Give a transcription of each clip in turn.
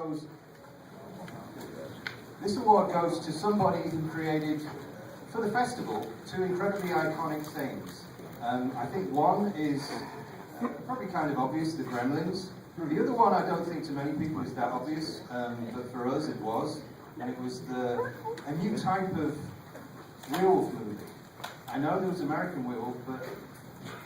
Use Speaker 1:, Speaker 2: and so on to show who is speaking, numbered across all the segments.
Speaker 1: goes. This award goes to somebody who created, for the festival, two incredibly iconic things. I think one is probably kind of obvious, the Gremlins. The other one I don't think to many people is that obvious, but for us it was. And it was a new type of werewolf movie. I know there was American Werewolf, but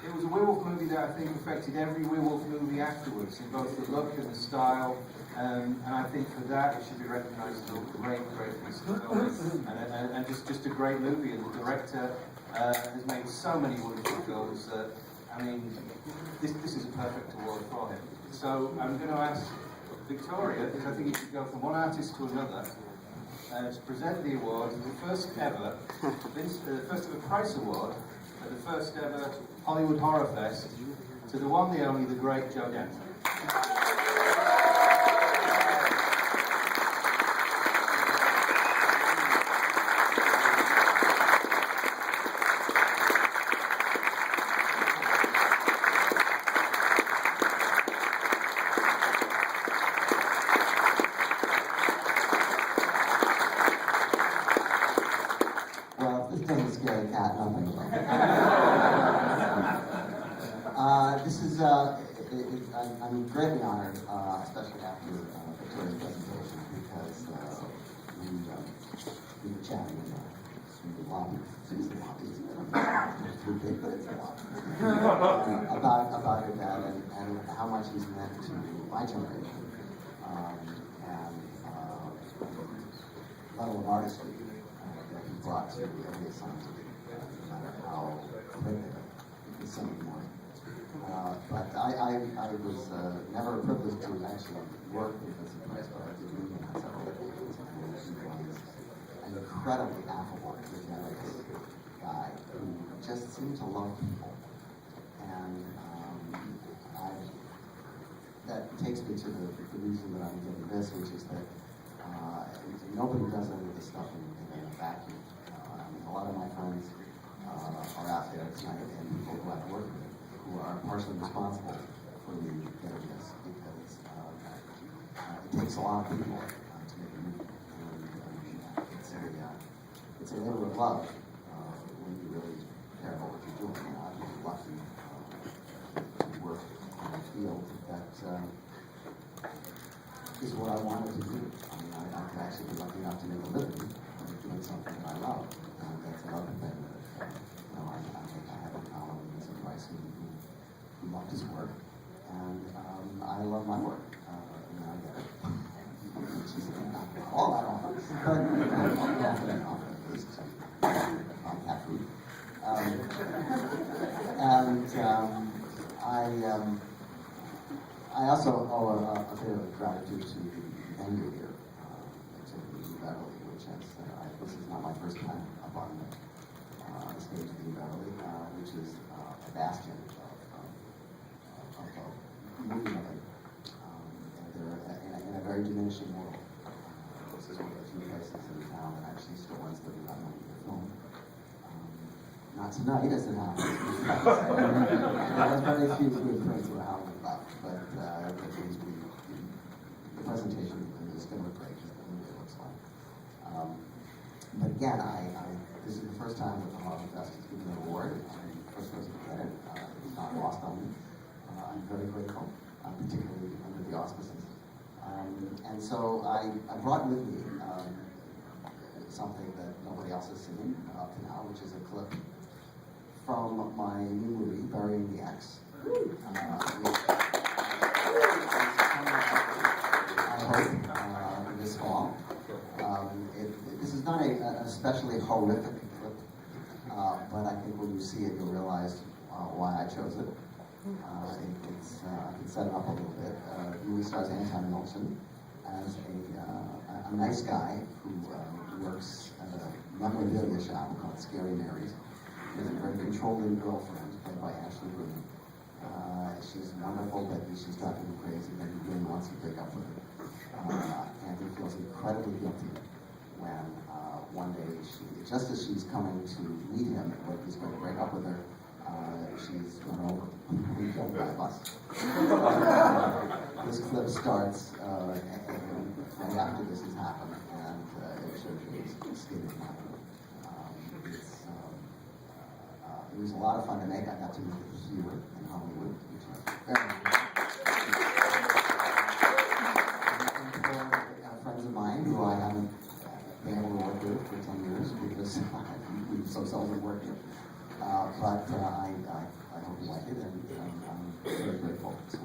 Speaker 1: it was a werewolf movie that I think affected every werewolf movie afterwards, in both the look and the style. And I think for that it should be recognised as a great piece of film, and just a great movie. And the director has made so many wonderful films that, I mean, this is a perfect award for him. So I'm going to ask Victoria, because I think you should go from one artist to another, to present the award, the first ever Price Award at the first ever Hollywood Horror Fest, to the one, the only, the great Joe Dante.
Speaker 2: I'm greatly honored, especially after Victoria's presentation, because we were chatting in the lobby, it's too big, but it's a lobby, about your dad and how much he's meant to my generation, and level of artistry that he brought to every assignment, no matter how quick it was Sunday morning. But I was never privileged to actually work with Vincent Price, but I did meet him on several occasions, and he was an incredibly affable, generous guy who just seemed to love people. And that takes me to the reason that I'm doing this, which is that nobody does any of this stuff in a vacuum. A lot of my friends are out there tonight, and people who I've worked with, who are partially responsible for me getting this, because it takes a lot of people to make a movie. And it's a labor of love when you really care about what you're doing. And I'm lucky to work in a field that is what I wanted to do. I mean, I could actually be lucky enough to make a living doing something that I love. And that's another thing that I think I have in common with Vincent Price, who loved his work, and I love my work. I get it. All that often, but often at least on cat food. I also owe a bit of gratitude to the venue here, to Beverly, which has, this is not my first time up on the stage of the Beverly, which is a bastion movie making, and they're in a very diminishing world. This is one of the few places in town that actually still wants to be done on the film. Not tonight, as it happens. There are very few good prints of Howling left, but the presentation is going to look great, just the movie looks like. But again, this is the first time that the Howling Fest has given an award. I'm the first person to get it. It's not lost on me. I'm very grateful, particularly under the auspices. And so I brought with me something that nobody else has seen up to now, which is a clip from my new movie, Burying the Ex. I hope this fall. This is not a especially horrific clip, but I think when you see it, you'll realize why I chose it. I can set it up a little bit. The movie stars Anton Nelson as a nice guy who works at a memorabilia shop called Scary Mary's. He has a very controlling girlfriend played by Ashley Green. She's wonderful, but she's driving him crazy, and he really wants to break up with her. And he feels incredibly guilty when one day, just as she's coming to meet him, but he's going to break up with her, she's run over. We don't drive us. This clip starts right after this has happened, and it shows you it's getting happened. It was a lot of fun to make. I got to meet the viewer in Hollywood, which is very nice. Friends of mine who I haven't been able to work with for 10 years because we've so seldom working. But I hope you like it, and I'm very grateful. So